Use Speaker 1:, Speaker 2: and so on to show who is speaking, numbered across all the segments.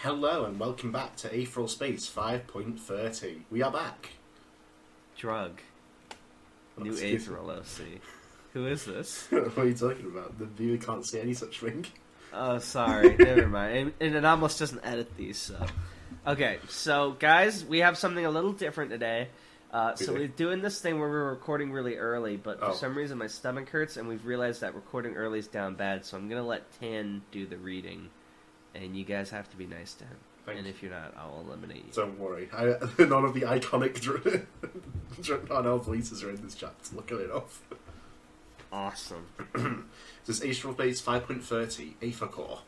Speaker 1: Hello and welcome back to Aetheral Space 5.30. We are back.
Speaker 2: Drug. New Aetheral OC. Who is this?
Speaker 1: What are you talking about? The viewer can't see any such thing.
Speaker 2: Oh, sorry. Never mind. And it almost doesn't edit these, so... Okay, so guys, we have something a little different today. So we're doing this thing where we're recording really early, but for some reason my stomach hurts, and we've realized that recording early is down bad, so I'm going to let Tan do the reading. And you guys have to be nice to him. And if you're not, I'll eliminate you.
Speaker 1: Don't worry. None of the iconic Darnell voices are in this chat. Look at it off.
Speaker 2: Awesome.
Speaker 1: This is Aetheral Space 5.30, Aether Core.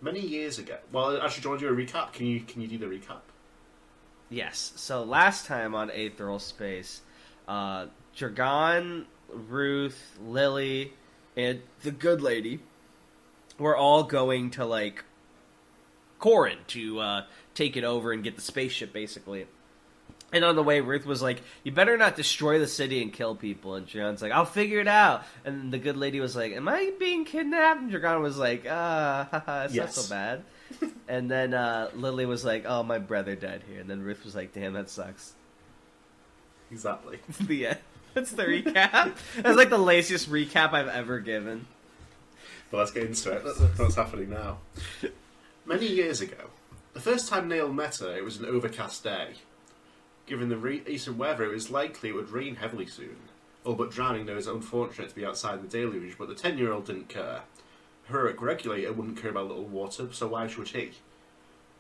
Speaker 1: Many years ago... Well, actually, do you want to do a recap? Can you do the recap?
Speaker 2: Yes. So last time on Aetheral Space, Dragon, Ruth, Lily, and the good lady... we're all going to, like, Corin to take it over and get the spaceship, basically. And on the way, Ruth was like, you better not destroy the city and kill people. And Dragon's like, I'll figure it out. And the good lady was like, am I being kidnapped? And Dragon was like, it's not so bad. And then Lily was like, oh, my brother died here. And then Ruth was like, damn, that sucks.
Speaker 1: Exactly.
Speaker 2: The end. That's the recap. That's like the laziest recap I've ever given.
Speaker 1: Well, let's get into it. That's what's happening now. Many years ago, the first time Neil met her, it was an overcast day. Given the recent weather, it was likely it would rain heavily soon. All but drowning though is unfortunate to be outside the deluge, but the 10-year-old didn't care. Her heroic regulator wouldn't care about little water, so why should he?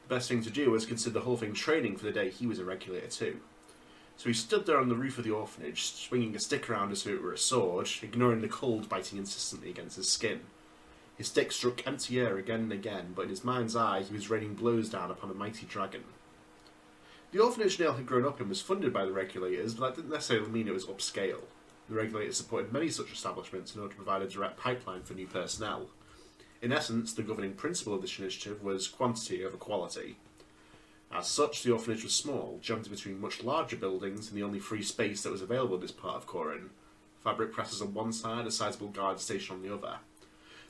Speaker 1: The best thing to do was consider the whole thing training for the day he was a regulator too. So he stood there on the roof of the orphanage, swinging a stick around as if it were a sword, ignoring the cold biting insistently against his skin. His stick struck empty air again and again, but in his mind's eye he was raining blows down upon a mighty dragon. The orphanage Neil had grown up in was funded by the regulators, but that didn't necessarily mean it was upscale. The regulators supported many such establishments in order to provide a direct pipeline for new personnel. In essence, the governing principle of this initiative was quantity over quality. As such, the orphanage was small, jammed between much larger buildings and the only free space that was available in this part of Corin. Fabric presses on one side, a sizable guard station on the other.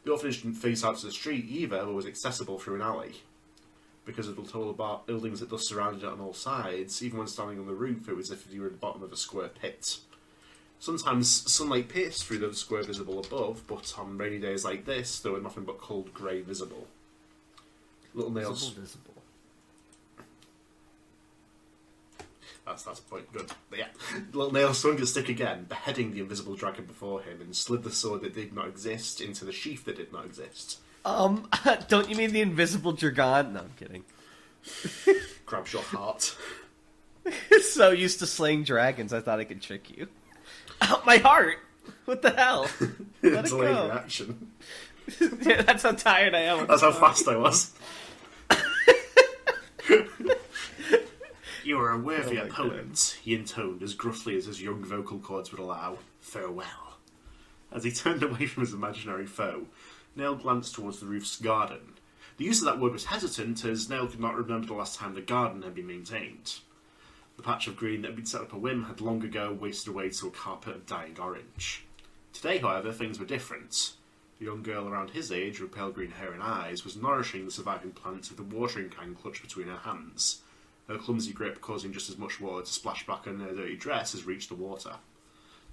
Speaker 1: The orphanage didn't face out to the street either, but was accessible through an alley. Because of the tall buildings that thus surrounded it on all sides, even when standing on the roof, it was as if you were at the bottom of a square pit. Sometimes sunlight pierced through the square visible above, but on rainy days like this, there were nothing but cold grey visible. Little nails.
Speaker 2: Visible.
Speaker 1: That's the point. Good. But yeah. Little Nail swung his stick again, beheading the invisible dragon before him, and slid the sword that did not exist into the sheath that did not exist.
Speaker 2: Don't you mean the invisible dragon? No, I'm kidding.
Speaker 1: Grabs your heart.
Speaker 2: So used to slaying dragons, I thought I could trick you. Ow, my heart! What the hell? Let it
Speaker 1: Delayed
Speaker 2: go.
Speaker 1: reaction.
Speaker 2: Yeah, that's how tired I am.
Speaker 1: That's how fast I was. You are a worthy opponent, he intoned as gruffly as his young vocal cords would allow. Farewell. As he turned away from his imaginary foe, Neil glanced towards the roof's garden. The use of that word was hesitant, as Neil could not remember the last time the garden had been maintained. The patch of green that had been set up a whim had long ago wasted away to a carpet of dying orange. Today, however, things were different. The young girl around his age, with pale green hair and eyes, was nourishing the surviving plants with a watering can clutched between her hands, her clumsy grip causing just as much water to splash back on her dirty dress as reached the water.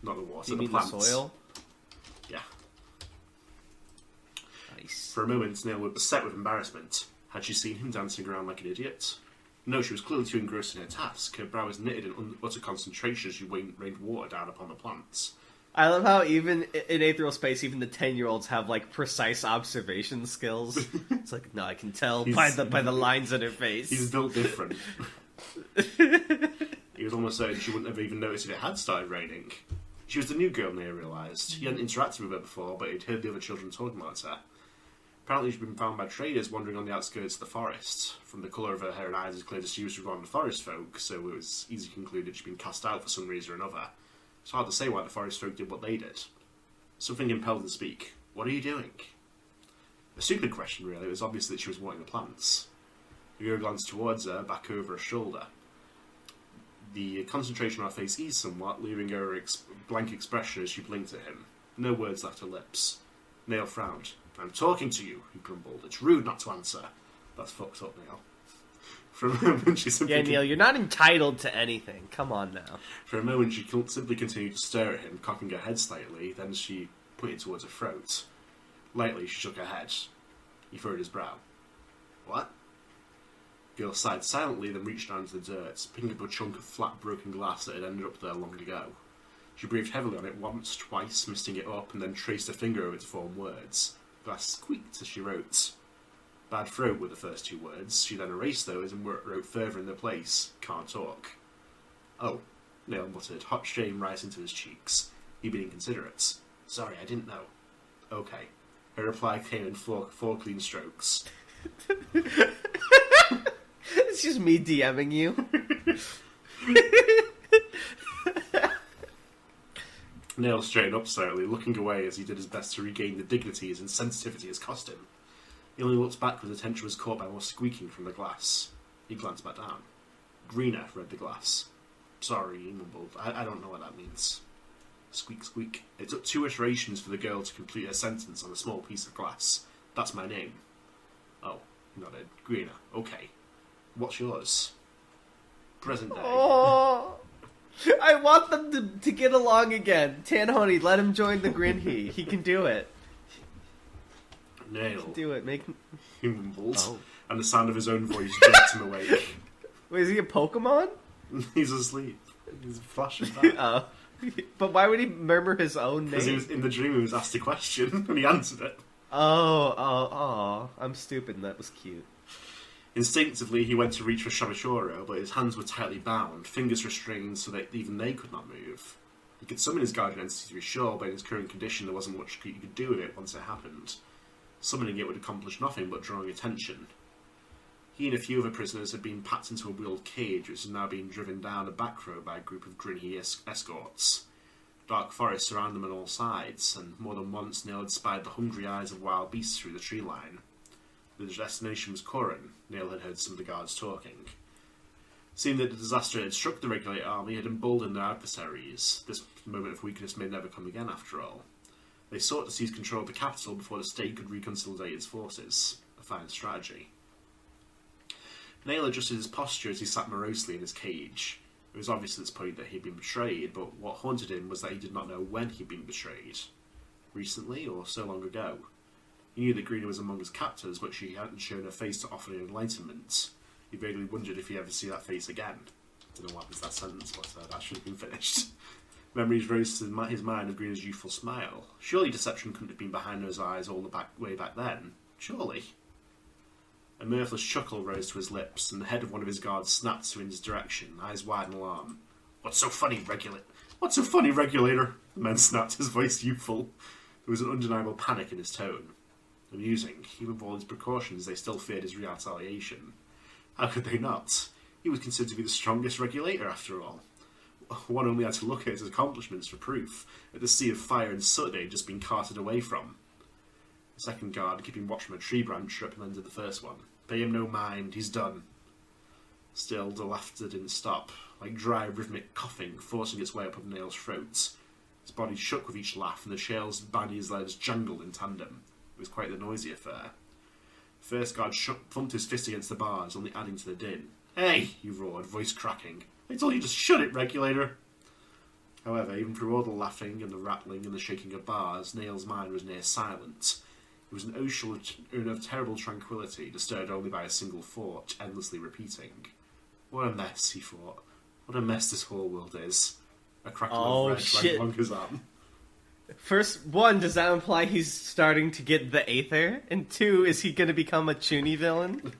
Speaker 1: Not the water, the plants.
Speaker 2: The soil?
Speaker 1: Yeah.
Speaker 2: Nice.
Speaker 1: For a moment, Neil was beset with embarrassment. Had she seen him dancing around like an idiot? No, she was clearly too engrossed in her task. Her brow was knitted in utter concentration as she rained water down upon the plants.
Speaker 2: I love how even in Aetheral Space, even the 10-year-olds have, like, precise observation skills. It's like, no, I can tell by the lines on her face.
Speaker 1: He's built different. He was almost certain she wouldn't have even noticed if it had started raining. She was the new girl, Neil realised. He hadn't interacted with her before, but he'd heard the other children talking about her. Apparently she'd been found by traders wandering on the outskirts of the forest. From the colour of her hair and eyes, it's clear that she was from the forest folk, so it was easy to conclude that she'd been cast out for some reason or another. It's hard to say why the forest folk did what they did. Something impelled her to speak. What are you doing? A stupid question, really. It was obvious that she was watering the plants. The girl glanced towards her, back over her shoulder. The concentration on her face eased somewhat, leaving her a blank expression as she blinked at him. No words left her lips. Neil frowned. I'm talking to you, he grumbled. It's rude not to answer. That's fucked up, Neil. For a moment, she simply...
Speaker 2: Yeah, Neil, you're not entitled to anything. Come on now.
Speaker 1: For a moment, she simply continued to stare at him, cocking her head slightly. Then she pointed towards her throat. Lightly, she shook her head. He furrowed his brow. What? The girl sighed silently, then reached down into the dirt, picking up a chunk of flat, broken glass that had ended up there long ago. She breathed heavily on it once, twice, misting it up, and then traced her finger over it to form words. The glass squeaked as she wrote. Bad throat were the first two words. She then erased those and wrote further in their place. Can't talk. Oh, Neil muttered, hot shame rising to his cheeks. He'd been inconsiderate. Sorry, I didn't know. Okay. Her reply came in four clean strokes.
Speaker 2: It's just me DMing you.
Speaker 1: Neil straightened up slightly, looking away as he did his best to regain the dignity his insensitivity has cost him. He only looked back when his attention was caught by more squeaking from the glass. He glanced back down. Greener read the glass. Sorry, he mumbled. I don't know what that means. Squeak, squeak. It took 2 iterations for the girl to complete her sentence on a small piece of glass. That's my name. Oh, he nodded. Greener. Okay. What's yours? Present day.
Speaker 2: Oh, I want them to get along again. Tanhony, let him join the Grinhy. He can do it.
Speaker 1: Nail.
Speaker 2: Do it. Make.
Speaker 1: He mumbled,
Speaker 2: Oh.
Speaker 1: and the sound of his own voice jerked him awake.
Speaker 2: Wait, is he a Pokemon?
Speaker 1: He's asleep. He's flashing back.
Speaker 2: Oh. But why would he murmur his own
Speaker 1: Because he
Speaker 2: name?
Speaker 1: was in the dream, he was asked a question, and he answered it.
Speaker 2: Oh, I'm stupid and that was cute.
Speaker 1: Instinctively, he went to reach for Shabashoro, but his hands were tightly bound, fingers restrained so that even they could not move. He could summon his guardian entity to be sure, but in his current condition there wasn't much he could do with it once it happened. Summoning it would accomplish nothing but drawing attention. He and a few other prisoners had been packed into a wheeled cage, which was now being driven down a back road by a group of Grinhy escorts. Dark forests surround them on all sides, and more than once Neil had spied the hungry eyes of wild beasts through the tree line. The destination was Corrin. Neil had heard some of the guards talking. Seeing that the disaster had struck the Regulator army had emboldened their adversaries. This moment of weakness may never come again, after all. They sought to seize control of the capital before the state could reconsolidate its forces. A fine strategy. Neil adjusted his posture as he sat morosely in his cage. It was obvious at this point that he had been betrayed, but what haunted him was that he did not know when he had been betrayed. Recently, or so long ago. He knew that Greener was among his captors, but she hadn't shown her face to offer any enlightenment. He vaguely wondered if he'd ever see that face again. I don't know what happened to that sentence, but that should have been finished. Memories rose to his mind of Greener's youthful smile. Surely deception couldn't have been behind those eyes all the way back then. Surely. A mirthless chuckle rose to his lips, and the head of one of his guards snapped in his direction, eyes wide in alarm. What's so funny, Regulator? The man snapped, his voice youthful. There was an undeniable panic in his tone. Amusing. Even with all his precautions, they still feared his retaliation. How could they not? He was considered to be the strongest Regulator, after all. One only had to look at his accomplishments for proof, at the sea of fire and soot they had just been carted away from. The second guard, keeping watch from a tree branch, reprimanded the first one. Pay him no mind, he's done. Still, the laughter didn't stop, like dry, rhythmic coughing forcing its way up Neil's throat. His body shook with each laugh, and the shells binding his legs jangled in tandem. It was quite the noisy affair. The first guard thumped his fist against the bars, only adding to the din. Hey, he roared, voice cracking. I told you to shut it, Regulator! However, even through all the laughing and the rattling and the shaking of bars, Neil's mind was near silent. It was an ocean of terrible tranquillity, disturbed only by a single thought, endlessly repeating. What a mess, he thought. What a mess this whole world is. A crackle of red ran along his arm.
Speaker 2: First, one, does that imply he's starting to get the Aether? And two, is he going to become a Chuny villain?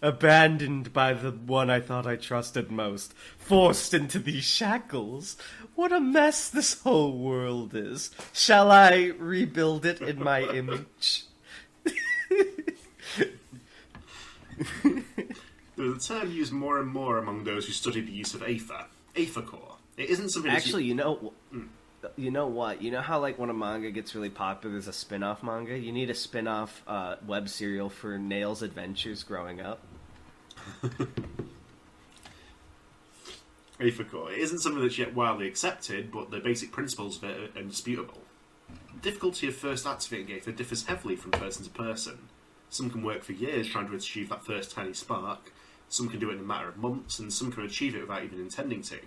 Speaker 2: Abandoned by the one I thought I trusted most. Forced into these shackles. What a mess this whole world is. Shall I rebuild it in my image?
Speaker 1: There's a term used more and more among those who study the use of Aether. Aether core. It isn't something
Speaker 2: Actually, you know what? You know how, like, when a manga gets really popular, there's a spin-off manga? You need a spin-off web serial for Nail's adventures growing up.
Speaker 1: Aether core. It isn't something that's yet widely accepted, but the basic principles of it are indisputable. The difficulty of first activating Aether differs heavily from person to person. Some can work for years trying to achieve that first tiny spark, some can do it in a matter of months, and some can achieve it without even intending to.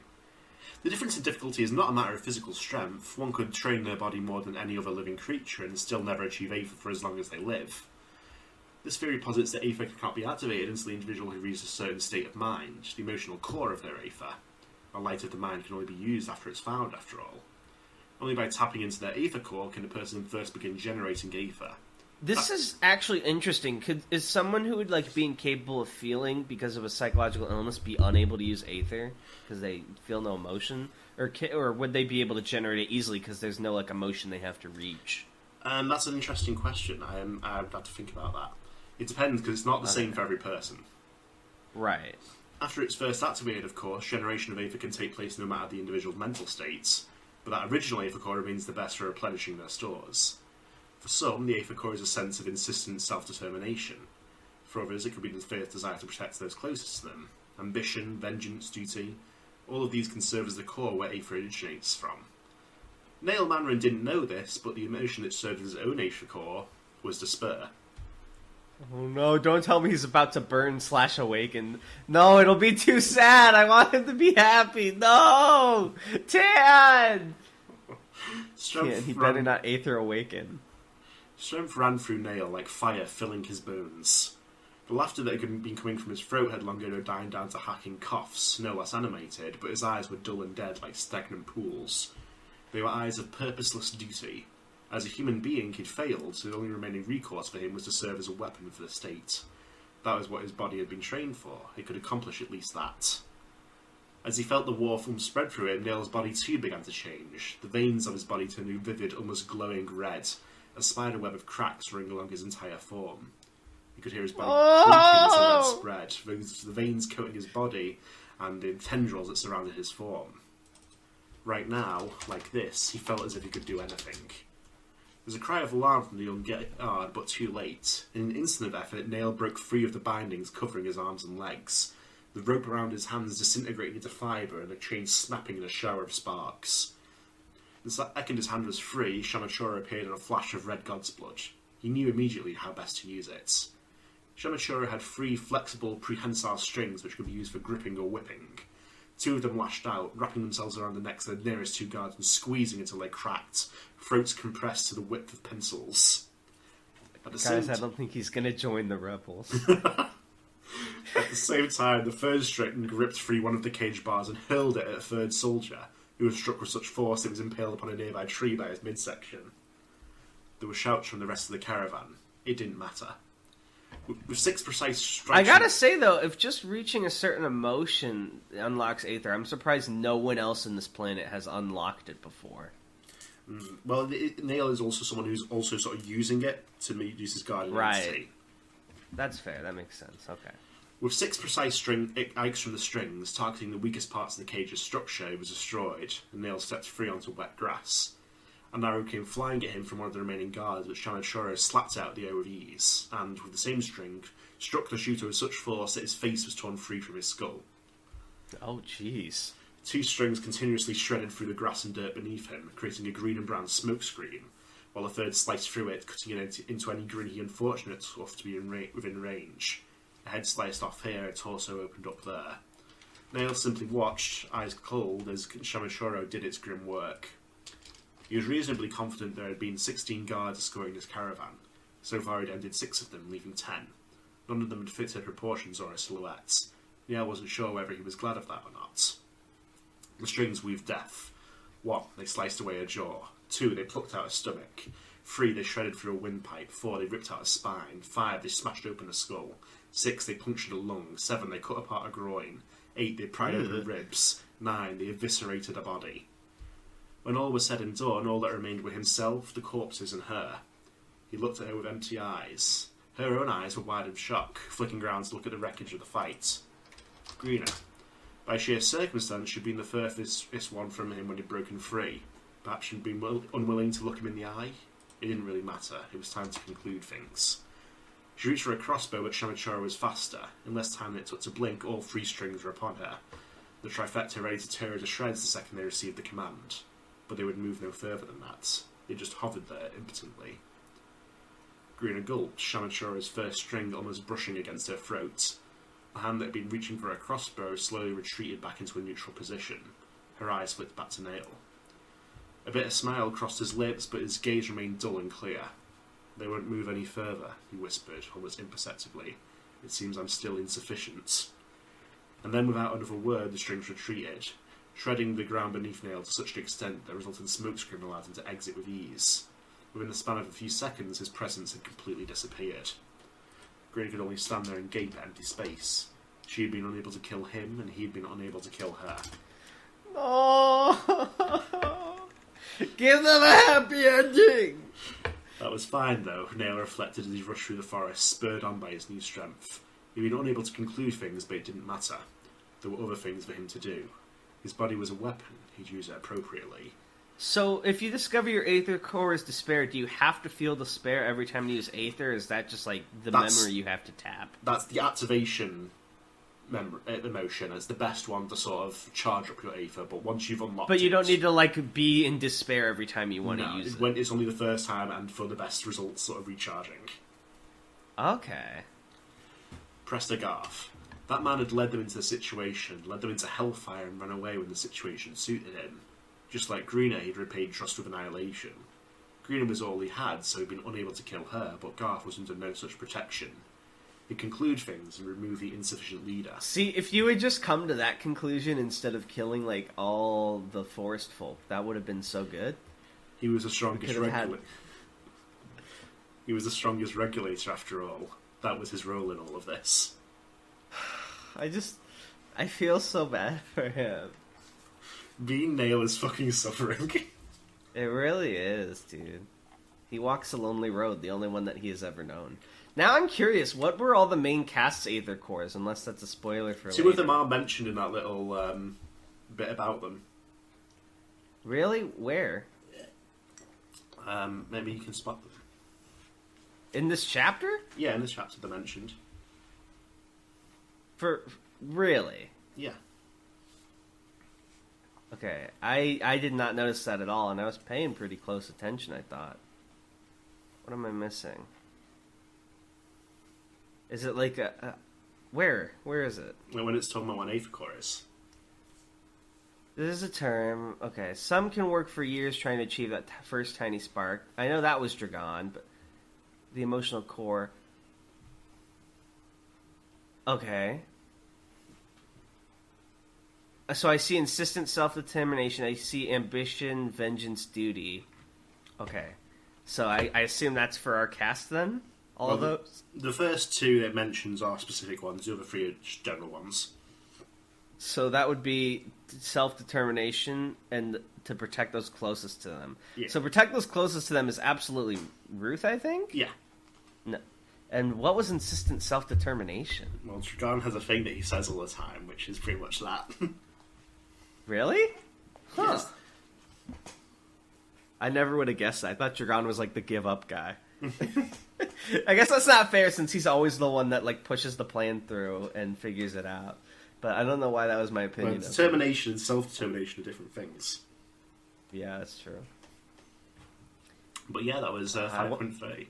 Speaker 1: The difference in difficulty is not a matter of physical strength. One could train their body more than any other living creature and still never achieve Aether for as long as they live. This theory posits that Aether cannot be activated until the individual who reaches a certain state of mind, the emotional core of their Aether. A light of the mind can only be used after it's found, after all. Only by tapping into their Aether core can a person first begin generating Aether.
Speaker 2: This is actually interesting. Is someone who would be incapable of feeling because of a psychological illness be unable to use Aether because they feel no emotion, or would they be able to generate it easily because there's no emotion they have to reach?
Speaker 1: That's an interesting question. I'd have to think about that. It depends because it's not the same for every person.
Speaker 2: Right.
Speaker 1: After it's first activated, of course, generation of Aether can take place no matter the individual's mental states, but that original Aether core remains the best for replenishing their stores. For some, the Aether core is a sense of insistent self-determination. For others, it could be the fierce desire to protect those closest to them. Ambition, vengeance, duty, all of these can serve as the core where Aether originates from. Nail Mandarin didn't know this, but the emotion that served as his own Aether core was despair.
Speaker 2: Oh no, don't tell me he's about to burn/awaken. No, it'll be too sad. I want him to be happy. No! Tan! He better not Aether awaken.
Speaker 1: Strength ran through Nail like fire filling his bones. The laughter that had been coming from his throat had long ago died down to hacking coughs, no less animated, but his eyes were dull and dead like stagnant pools. They were eyes of purposeless duty. As a human being, he'd failed, so the only remaining recourse for him was to serve as a weapon for the state. That was what his body had been trained for. It could accomplish at least that. As he felt the war film spread through him, Nail's body too began to change. The veins of his body turned a vivid, almost glowing red, a spider web of cracks running along his entire form. He could hear his body creaking as the red spread, the veins coating his body and the tendrils that surrounded his form. Right now, like this, he felt as if he could do anything. There was a cry of alarm from the young guard, but too late. In an instant of effort, Nail broke free of the bindings covering his arms and legs. The rope around his hands disintegrated into fibre, and the chain snapping in a shower of sparks. The second his hand was free, Shamachura appeared in a flash of red god's blood. He knew immediately how best to use it. Shamachura had 3 flexible, prehensile strings which could be used for gripping or whipping. 2 of them lashed out, wrapping themselves around the necks of the nearest 2 guards and squeezing until they cracked, throats compressed to the width of pencils.
Speaker 2: Guys, I don't think he's going to join the rebels.
Speaker 1: At the same time, the third string gripped free one of the cage bars and hurled it at a third soldier, who was struck with such force it was impaled upon a nearby tree by his midsection. There were shouts from the rest of the caravan. It didn't matter. With 6 precise strikes...
Speaker 2: I gotta say, though, if just reaching a certain emotion unlocks Aether, I'm surprised no one else in this planet has unlocked it before.
Speaker 1: Well, Nail is also someone who's also sort of using it to use his guardian entity.
Speaker 2: That's fair, that makes sense, okay.
Speaker 1: With 6 precise ikes from the strings, targeting the weakest parts of the cage's structure, it was destroyed, and Nail stepped free onto wet grass. An arrow came flying at him from one of the remaining guards, which Shamachura slapped out the air with ease, and, with the same string, struck the shooter with such force that his face was torn free from his skull.
Speaker 2: Oh, jeez.
Speaker 1: 2 strings continuously shredded through the grass and dirt beneath him, creating a green and brown smoke screen, while a third sliced through it, cutting it into any grinny unfortunate tough to be within range. A head sliced off here, a torso opened up there. Nail simply watched, eyes cold, as Shamachura did its grim work. He was reasonably confident there had been 16 guards escorting his caravan. So far he'd ended 6 of them, leaving 10. None of them had fitted proportions or a silhouette. Nail wasn't sure whether he was glad of that or not. The strings weaved death. 1, they sliced away a jaw. 2, they plucked out a stomach. 3, they shredded through a windpipe. 4, they ripped out a spine. 5, they smashed open a skull. 6, they punctured a lung. 7, they cut apart a groin. 8, they pried open ribs. 9, they eviscerated a body. When all was said and done, all that remained were himself, the corpses, and her. He looked at her with empty eyes. Her own eyes were wide in shock, flicking round to look at the wreckage of the fight. Greener. By sheer circumstance, she'd been the furthest one from him when he'd broken free. Perhaps she'd been unwilling to look him in the eye. It didn't really matter. It was time to conclude things. She reached for a crossbow, but Shamachura was faster. In less time than it took to blink, all 3 strings were upon her. The trifecta ready to tear her to shreds the second they received the command. But they would move no further than that. They just hovered there impotently. Grina gulped, Shamachora's first string almost brushing against her throat. The hand that had been reaching for her crossbow slowly retreated back into a neutral position. Her eyes flicked back to Nail. A bitter smile crossed his lips, but his gaze remained dull and clear. They won't move any further, he whispered, almost imperceptibly. It seems I'm still insufficient. And then, without another word, the strings retreated, shredding the ground beneath Nail to such an extent that the resultant smokescreen allowed him to exit with ease. Within the span of a few seconds, his presence had completely disappeared. Green could only stand there and gape at empty space. She had been unable to kill him, and he had been unable to kill her.
Speaker 2: Oh! Give them a happy ending!
Speaker 1: That was fine, though, Nail reflected as he rushed through the forest, spurred on by his new strength. He'd been unable to conclude things, but it didn't matter. There were other things for him to do. His body was a weapon. He'd use it appropriately.
Speaker 2: So, if you discover your Aether core is despair, do you have to feel despair every time you use Aether? Is that just, like, the memory you have to tap?
Speaker 1: That's the activation emotion. It's the best one to sort of charge up your Aether, but once you've unlocked it...
Speaker 2: But you don't need to, like, be in despair every time you want to use it.
Speaker 1: It's only the first time, and for the best results, sort of recharging.
Speaker 2: Okay.
Speaker 1: Prester Garth. That man had led them into the situation, led them into hellfire, and run away when the situation suited him. Just like Greener, he'd repaid trust with annihilation. Greener was all he had, so he'd been unable to kill her, but Garth was under no such protection. He'd conclude things and remove the insufficient leader.
Speaker 2: See, if you had just come to that conclusion instead of killing, like, all the forest folk, that would have been so good.
Speaker 1: He was the strongest He was the strongest regulator, after all. That was his role in all of this.
Speaker 2: I feel so bad for him.
Speaker 1: Being Nail is fucking suffering.
Speaker 2: It really is, dude. He walks a lonely road, the only one that he has ever known. Now I'm curious, what were all the main cast's Aether cores, unless that's a spoiler for later?
Speaker 1: Two of them are mentioned in that little bit about them.
Speaker 2: Really? Where?
Speaker 1: Maybe you can spot them.
Speaker 2: In this chapter?
Speaker 1: Yeah, in this chapter they're mentioned.
Speaker 2: Really?
Speaker 1: Yeah.
Speaker 2: Okay, I did not notice that at all, and I was paying pretty close attention, I thought. What am I missing? Is it like a where? Where is it?
Speaker 1: When it's talking about what Aether core is.
Speaker 2: This is a term. Okay, some can work for years trying to achieve that first tiny spark. I know that was Dragon, but the emotional core. Okay. So I see insistent self-determination. I see ambition, vengeance, duty. Okay. So I assume that's for our cast then? All of those?
Speaker 1: The first two it mentions are specific ones. The other three are just general ones.
Speaker 2: So that would be self-determination and to protect those closest to them.
Speaker 1: Yeah.
Speaker 2: So protect those closest to them is absolutely Ruth, I think?
Speaker 1: Yeah.
Speaker 2: No. And what was insistent self-determination?
Speaker 1: Well, Dragon has a thing that he says all the time, which is pretty much that.
Speaker 2: Really? Huh.
Speaker 1: Yes.
Speaker 2: I never would have guessed that. I thought Dragon was like the give up guy. I guess that's not fair since he's always the one that like pushes the plan through and figures it out. But I don't know why that was my opinion.
Speaker 1: But determination and self-determination are different things.
Speaker 2: Yeah, that's true.
Speaker 1: But yeah, that was 5.30.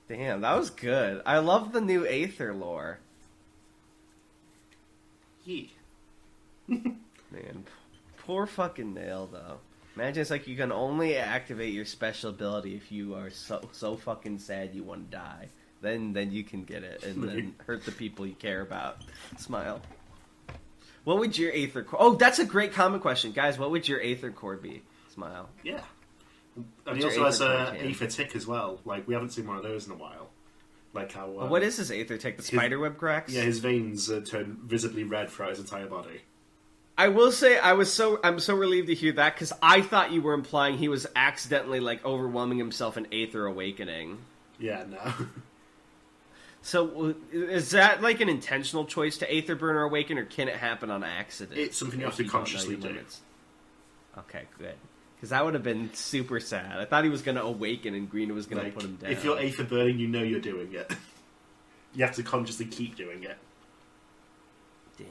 Speaker 2: Damn, that was good. I love the new Aether lore.
Speaker 1: Yeah.
Speaker 2: Man, poor fucking Nail, though. Imagine it's like you can only activate your special ability if you are so fucking sad you want to die. Then you can get it and then hurt the people you care about. Smile. What would your Aether core... Oh, that's a great comment question. Guys, what would your Aether core be? Smile.
Speaker 1: Yeah. And he also has an Aether tick as well. Like, we haven't seen one of those in a while. Like how...
Speaker 2: what is his Aether tick? The spiderweb cracks?
Speaker 1: Yeah, his veins turn visibly red throughout his entire body.
Speaker 2: I will say I'm so relieved to hear that because I thought you were implying he was accidentally like overwhelming himself in Aether awakening.
Speaker 1: Yeah, no.
Speaker 2: So is that like an intentional choice to Aether burn or awaken, or can it happen on accident?
Speaker 1: It's something you have to consciously do.
Speaker 2: Okay, good. Because that would have been super sad. I thought he was going to awaken and Green was going to put him down.
Speaker 1: If you're Aether burning, you know you're doing it. You have to consciously keep doing it.
Speaker 2: Damn.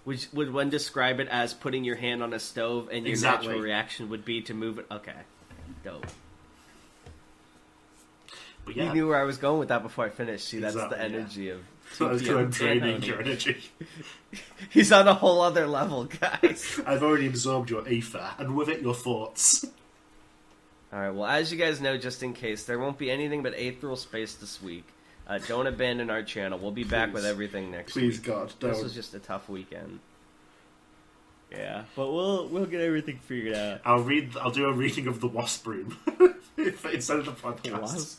Speaker 2: Would one describe it as putting your hand on a stove and your natural reaction would be to move it? Okay. Dope.
Speaker 1: But
Speaker 2: You
Speaker 1: yeah,
Speaker 2: knew where I was going with that before I finished. See, that's
Speaker 1: Exactly,
Speaker 2: the energy of
Speaker 1: I was
Speaker 2: 2 p.m.
Speaker 1: draining
Speaker 2: Tanhony.
Speaker 1: your energy.
Speaker 2: He's on a whole other level, guys.
Speaker 1: I've already absorbed your ether, and with it, your thoughts.
Speaker 2: Alright, well, as you guys know, just in case, there won't be anything but Aetheral Space this week. Don't abandon our channel. We'll be back with everything next week.
Speaker 1: Please, God, don't.
Speaker 2: This was just a tough weekend. Yeah, but we'll get everything figured out.
Speaker 1: I'll do a reading of the Wasp Room instead of the podcast.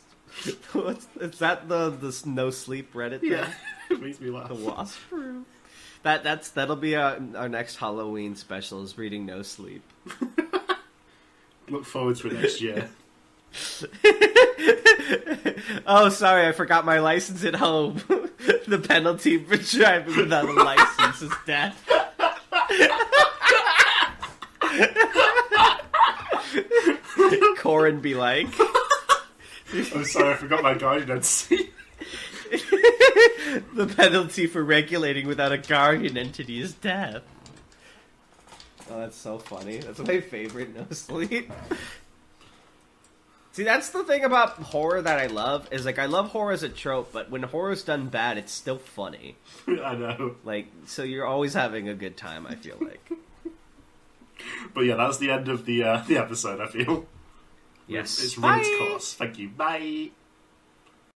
Speaker 2: Is that the no sleep Reddit thing?
Speaker 1: Yeah, it makes me laugh.
Speaker 2: The Wasp Room. That'll be our next Halloween special is reading No Sleep.
Speaker 1: Look forward to it next year.
Speaker 2: Oh, sorry, I forgot my license at home. The penalty for driving without a license is death. Corin be like.
Speaker 1: I'm sorry, I forgot my guardian entity.
Speaker 2: The penalty for regulating without a guardian entity is death. Oh, that's so funny. That's my favorite No Sleep. See, that's the thing about horror that I love, is, like, I love horror as a trope, but when horror's done bad, it's still funny.
Speaker 1: I know.
Speaker 2: Like, so you're always having a good time, I feel like.
Speaker 1: But yeah, that's the end of the episode, I feel.
Speaker 2: Yes.
Speaker 1: It's run its course. Thank you. Bye.